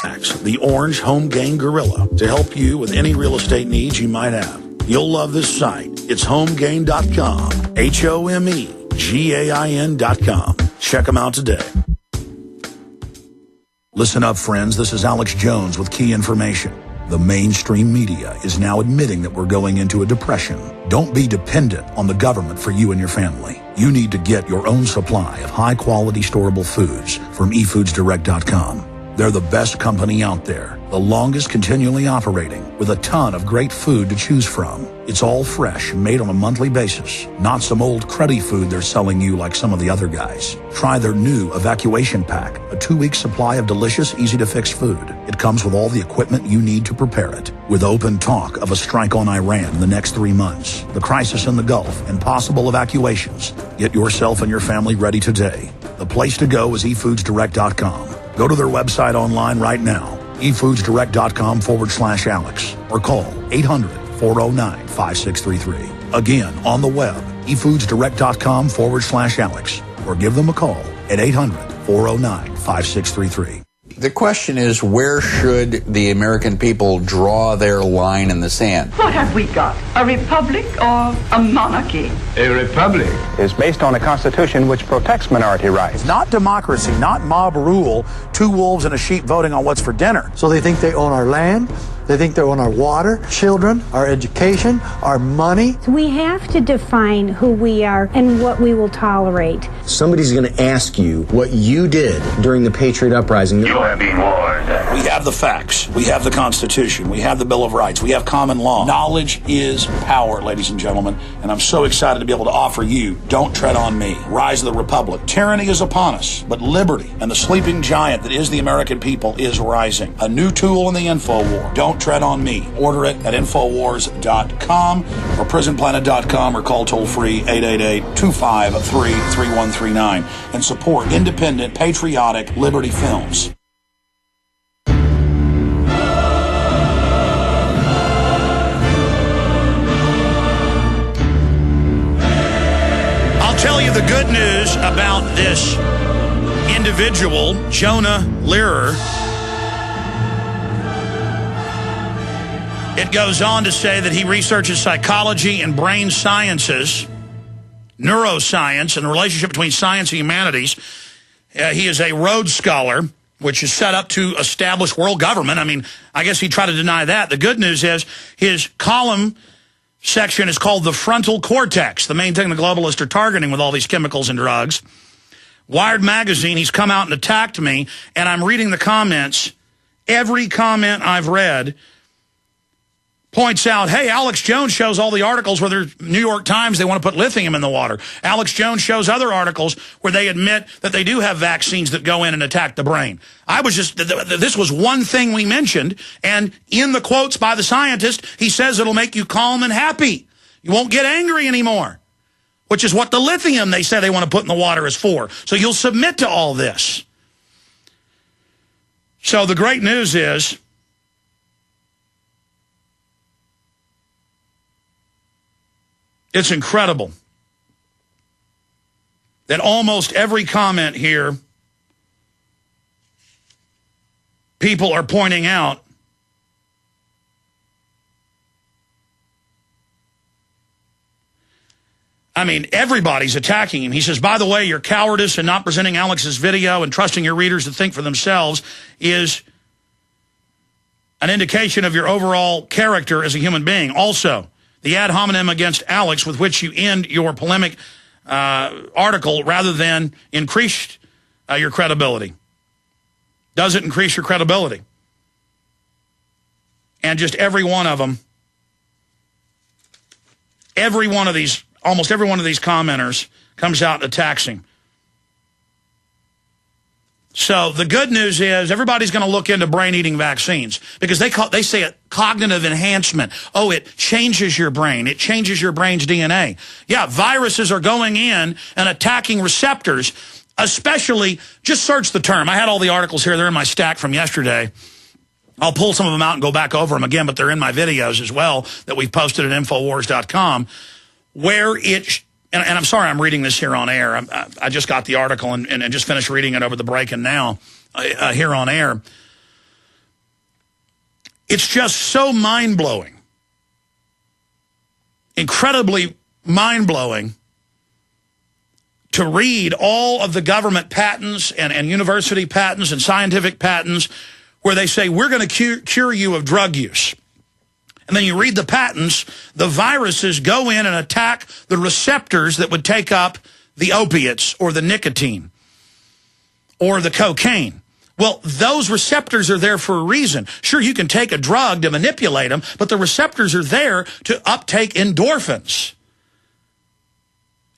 the orange home gain gorilla, to help you with any real estate needs you might have. You'll love this site. It's homegain.com, HOMEGAIN.com. Check them out today. Listen up, friends. This is Alex Jones with key information. The mainstream media is now admitting that we're going into a depression. Don't be dependent on the government for you and your family. You need to get your own supply of high-quality storable foods from efoodsdirect.com. They're the best company out there, the longest continually operating, with a ton of great food to choose from. It's all fresh, made on a monthly basis, not some old cruddy food they're selling you like some of the other guys. Try their new Evacuation Pack, a 2-week supply of delicious, easy-to-fix food. It comes with all the equipment you need to prepare it. With open talk of a strike on Iran in the next 3 months, the crisis in the Gulf, and possible evacuations, get yourself and your family ready today. The place to go is efoodsdirect.com. Go to their website online right now, efoodsdirect.com/Alex, or call 800-409-5633. Again, on the web, efoodsdirect.com/Alex, or give them a call at 800-409-5633. The question is, where should the American people draw their line in the sand? What have we got? A republic or a monarchy? A republic is based on a constitution which protects minority rights. Not democracy, not mob rule, 2 wolves and a sheep voting on what's for dinner. So they think they own our land, they think they own our water, children, our education, our money. We have to define who we are and what we will tolerate. Somebody's going to ask you what you did during the Patriot Uprising. You have been warned. We have the facts. We have the Constitution. We have the Bill of Rights. We have common law. Knowledge is power, ladies and gentlemen, and I'm so excited to be able to offer you Don't Tread on Me, Rise of the Republic. Tyranny is upon us, but liberty and the sleeping giant that is the American people is rising. A new tool in the info war. Don't Tread on Me. Order it at Infowars.com or PrisonPlanet.com, or call toll-free 888-253-3139 and support independent, patriotic Liberty films. I'll tell you the good news about this individual, Jonah Lehrer. It goes on to say that he researches psychology and brain sciences, neuroscience, and the relationship between science and humanities. He is a Rhodes Scholar, which is set up to establish world government. I mean, I guess he'd try to deny that. The good news is his column section is called the frontal cortex, the main thing the globalists are targeting with all these chemicals and drugs. Wired magazine, he's come out and attacked me, and I'm reading the comments. Every comment I've read points out, hey, Alex Jones shows all the articles where there's New York Times, they want to put lithium in the water. Alex Jones shows other articles where they admit that they do have vaccines that go in and attack the brain. This was one thing we mentioned, and in the quotes by the scientist, he says it'll make you calm and happy. You won't get angry anymore, which is what the lithium they say they want to put in the water is for. So you'll submit to all this. So the great news is, it's incredible that almost every comment here, people are pointing out I mean, everybody's attacking him. He says, by the way, your cowardice in not presenting Alex's video and trusting your readers to think for themselves is an indication of your overall character as a human being. Also, the ad hominem against Alex with which you end your polemic article rather than increase your credibility. Does it increase your credibility? And just every one of them, almost every one of these commenters comes out and attacks him. So the good news is everybody's going to look into brain-eating vaccines because they say it cognitive enhancement. Oh, it changes your brain. It changes your brain's DNA. Yeah, viruses are going in and attacking receptors, especially, just search the term. I had all the articles here. They're in my stack from yesterday. I'll pull some of them out and go back over them again, but they're in my videos as well that we've posted at Infowars.com, where it... And I'm sorry I'm reading this here on air. I just got the article and just finished reading it over the break and now here on air. It's just so mind-blowing, incredibly mind-blowing to read all of the government patents and university patents and scientific patents where they say, we're going to cure you of drug use. And then you read the patents, the viruses go in and attack the receptors that would take up the opiates or the nicotine or the cocaine. Well, those receptors are there for a reason. Sure, you can take a drug to manipulate them, but the receptors are there to uptake endorphins.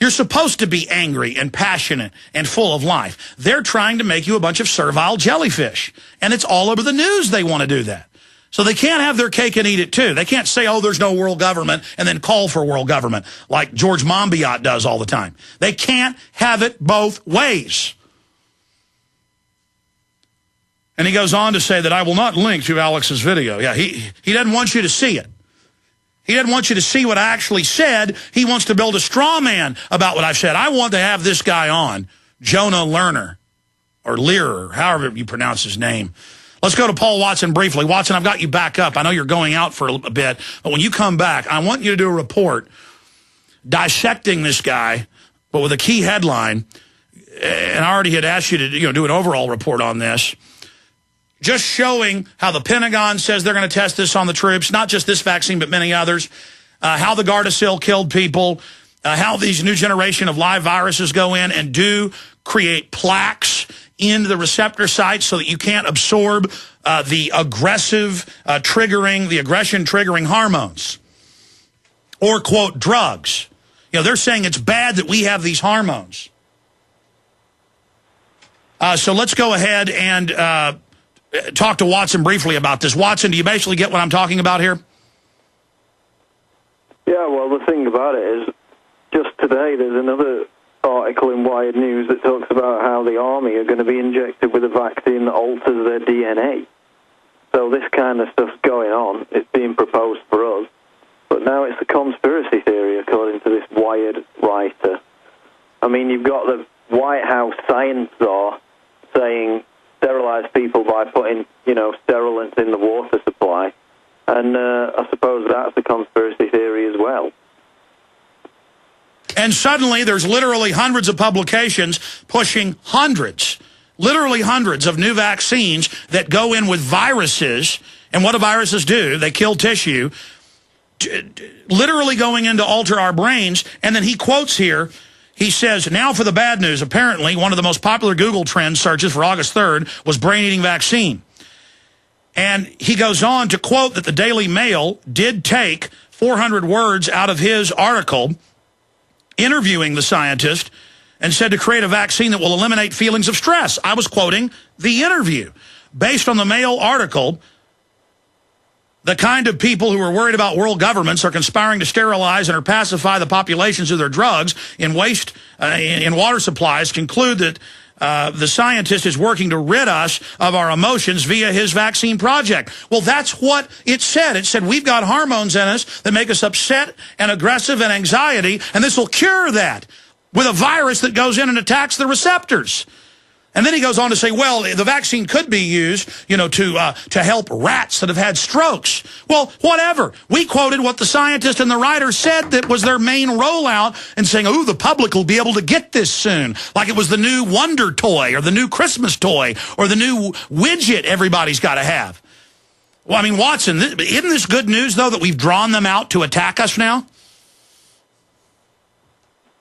You're supposed to be angry and passionate and full of life. They're trying to make you a bunch of servile jellyfish. And it's all over the news they want to do that. So they can't have their cake and eat it too. They can't say, oh, there's no world government, and then call for world government like George Monbiot does all the time. They can't have it both ways. And he goes on to say that I will not link to Alex's video. Yeah, he doesn't want you to see it. He doesn't want you to see what I actually said. He wants to build a straw man about what I've said. I want to have this guy on, Jonah Lerner, or Lear, however you pronounce his name. Let's go to Paul Watson briefly. Watson, I've got you back up. I know you're going out for a bit, but when you come back, I want you to do a report dissecting this guy, but with a key headline. And I already had asked you to do an overall report on this. Just showing how the Pentagon says they're going to test this on the troops, not just this vaccine, but many others, how the Gardasil killed people, how these new generation of live viruses go in and do create plaques into the receptor sites so that you can't absorb the aggression triggering hormones or, quote, drugs. They're saying it's bad that we have these hormones. So let's go ahead and talk to Watson briefly about this. Watson, do you basically get what I'm talking about here? Yeah, well, the thing about it is, just today there's another article in Wired News that talks about how the Army are going to be injected with a vaccine that alters their DNA. So this kind of stuff's going on. It's being proposed for us. But now it's a conspiracy theory, according to this Wired writer. I mean, you've got the White House science czar saying sterilize people by putting, sterilants in the water supply. And I suppose that's a conspiracy theory as well. And suddenly there's literally hundreds of publications pushing literally hundreds of new vaccines that go in with viruses. And what do viruses do? They kill tissue, literally going in to alter our brains. And then he quotes here, he says, now for the bad news. Apparently, one of the most popular Google Trends searches for August 3rd was brain-eating vaccine. And he goes on to quote that the Daily Mail did take 400 words out of his article interviewing the scientist and said to create a vaccine that will eliminate feelings of stress. I was quoting the interview. Based on the Mail article, the kind of people who are worried about world governments are conspiring to sterilize and or pacify the populations of their drugs in water supplies conclude that the scientist is working to rid us of our emotions via his vaccine project. Well, that's what it said. It said we've got hormones in us that make us upset and aggressive and anxiety, and this will cure that with a virus that goes in and attacks the receptors. And then he goes on to say, well, the vaccine could be used, to help rats that have had strokes. Well, whatever. We quoted what the scientist and the writer said that was their main rollout and saying, oh, the public will be able to get this soon. Like it was the new Wonder Toy or the new Christmas toy or the new widget everybody's got to have. Well, I mean, Watson, isn't this good news, though, that we've drawn them out to attack us now?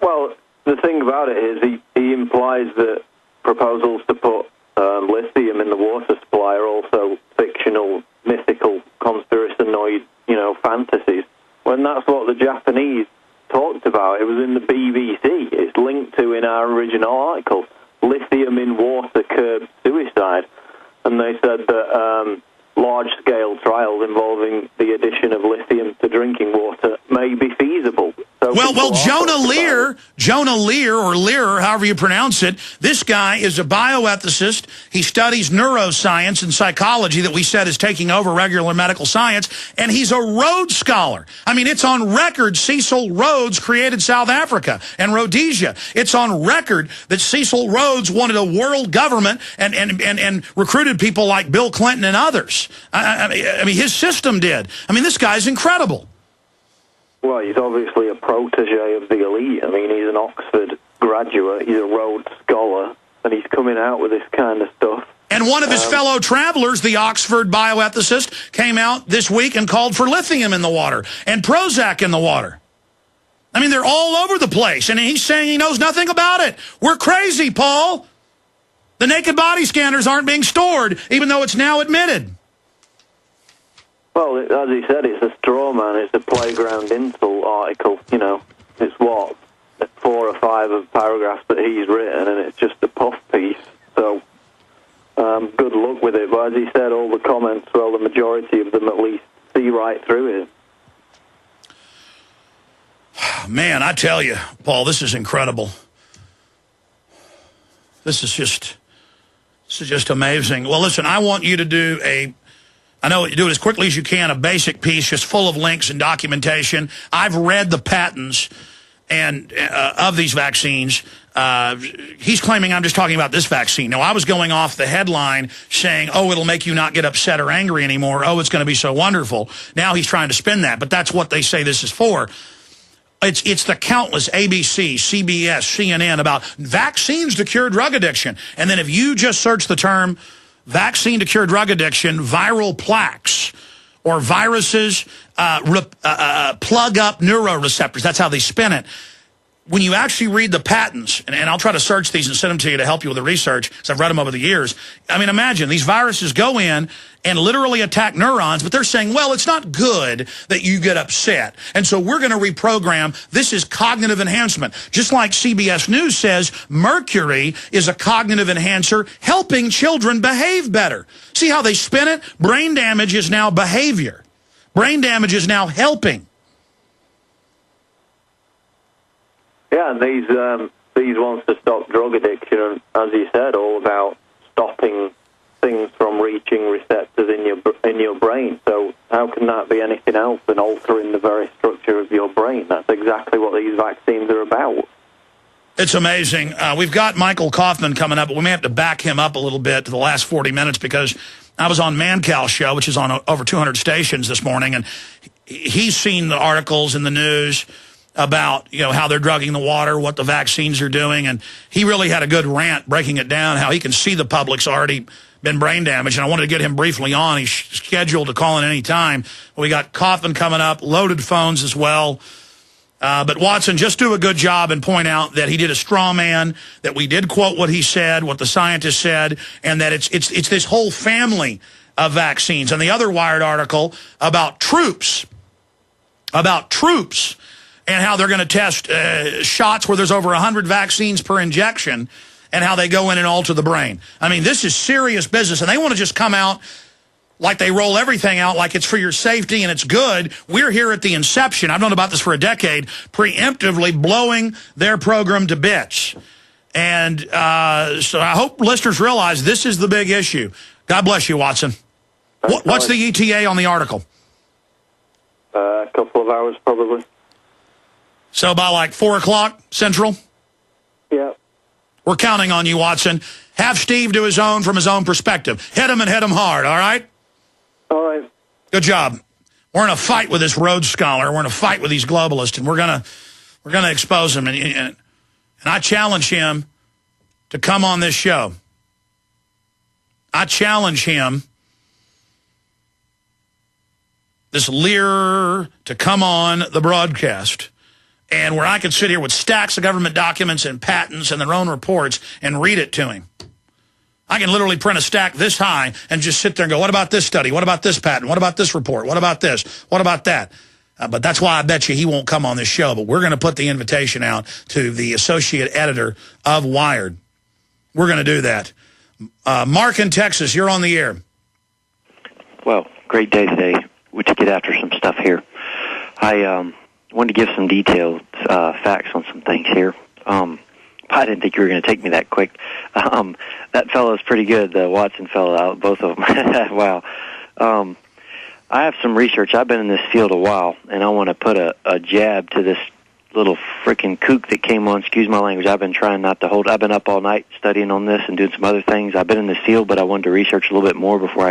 Well, the thing about it is he implies that proposals to put lithium in the water supply are also fictional, mythical, conspiracy-noid, fantasies. When that's what the Japanese talked about. It was in the BBC. It's linked to in our original article. Lithium in water curbs suicide. And they said that large-scale trials involving the addition of lithium to drinking water may be feasible. So So well, Jonah Lear, however you pronounce it, this guy is a bioethicist. He studies neuroscience and psychology that we said is taking over regular medical science, and he's a Rhodes Scholar. I mean, it's on record Cecil Rhodes created South Africa and Rhodesia. It's on record that Cecil Rhodes wanted a world government and recruited people like Bill Clinton and others. I mean, his system did. I mean, this guy's incredible. Well, he's obviously a protege of the elite. I mean, he's an Oxford graduate, he's a Rhodes Scholar, and he's coming out with this kind of stuff. And one of his fellow travelers, the Oxford bioethicist, came out this week and called for lithium in the water and Prozac in the water. I mean, they're all over the place, and he's saying he knows nothing about it. We're crazy, Paul. The naked body scanners aren't being stored, even though it's now admitted. Well, as he said, it's a straw man. It's a playground insult article. You know, it's what, 4 or 5 of paragraphs that he's written, and it's just a puff piece. So, good luck with it. But as he said, all the comments, well, the majority of them at least see right through it. Man, I tell you, Paul, this is incredible. This is just amazing. Well, listen, I want you to do I know you do it as quickly as you can, a basic piece just full of links and documentation. I've read the patents and of these vaccines. He's claiming I'm just talking about this vaccine. Now, I was going off the headline saying, oh, it'll make you not get upset or angry anymore. Oh, it's going to be so wonderful. Now he's trying to spin that, but that's what they say this is for. It's the countless ABC, CBS, CNN about vaccines to cure drug addiction. And then if you just search the term vaccine to cure drug addiction, viral plaques, or viruses plug up neuroreceptors. That's how they spin it. When you actually read the patents, and I'll try to search these and send them to you to help you with the research, because I've read them over the years. I mean, imagine, these viruses go in and literally attack neurons, but they're saying, well, it's not good that you get upset. And so we're going to reprogram. This is cognitive enhancement. Just like CBS News says, mercury is a cognitive enhancer helping children behave better. See how they spin it? Brain damage is now behavior. Brain damage is now helping. Yeah, and these ones to stop drug addiction, as you said, all about stopping things from reaching receptors in your brain. So how can that be anything else than altering the very structure of your brain? That's exactly what these vaccines are about. It's amazing. We've got Michael Coffman coming up, but we may have to back him up a little bit to the last 40 minutes because I was on Mancow's show, which is on over 200 stations this morning, and he's seen the articles in the news about, you know, how they're drugging the water, what the vaccines are doing, and he really had a good rant breaking it down, how he can see the public's already been brain damaged, and I wanted to get him briefly on. He's scheduled to call in any time. We got Coffman coming up, loaded phones as well. But Watson, just do a good job and point out that he did a straw man, that we did quote what he said, what the scientists said, and that it's this whole family of vaccines. And the other Wired article about troops, and how they're going to test shots where there's over 100 vaccines per injection and how they go in and alter the brain. I mean, this is serious business, and they want to just come out like they roll everything out like it's for your safety and it's good. We're here at the inception. I've known about this for a decade, preemptively blowing their program to bits. And so I hope listeners realize this is the big issue. God bless you, Watson. What's the ETA on the article? A couple of hours, probably. So by like 4 o'clock Central? Yeah. We're counting on you, Watson. Have Steve do his own from his own perspective. Hit him and hit him hard, all right? All right. Good job. We're in a fight with this Rhodes Scholar. We're in a fight with these globalists, and we're gonna expose them. And I challenge him to come on this show. I challenge him, this Lear, to come on the broadcast. And where I could sit here with stacks of government documents and patents and their own reports and read it to him. I can literally print a stack this high and just sit there and go, what about this study? What about this patent? What about this report? What about this? What about that? But that's why I bet you he won't come on this show. But we're going to put the invitation out to the associate editor of Wired. We're going to do that. Mark in Texas, you're on the air. Well, great day today. We to get after some stuff here. wanted to give some detailed facts on some things here. I didn't think you were going to take me that quick. That fellow's pretty good, the Watson fellow, both of them. Wow. I have some research. I've been in this field a while, and I want to put a jab to this little frickin' kook that came on. Excuse my language. I've been trying not to hold. I've been up all night studying on this and doing some other things. I've been in this field, but I wanted to research a little bit more before I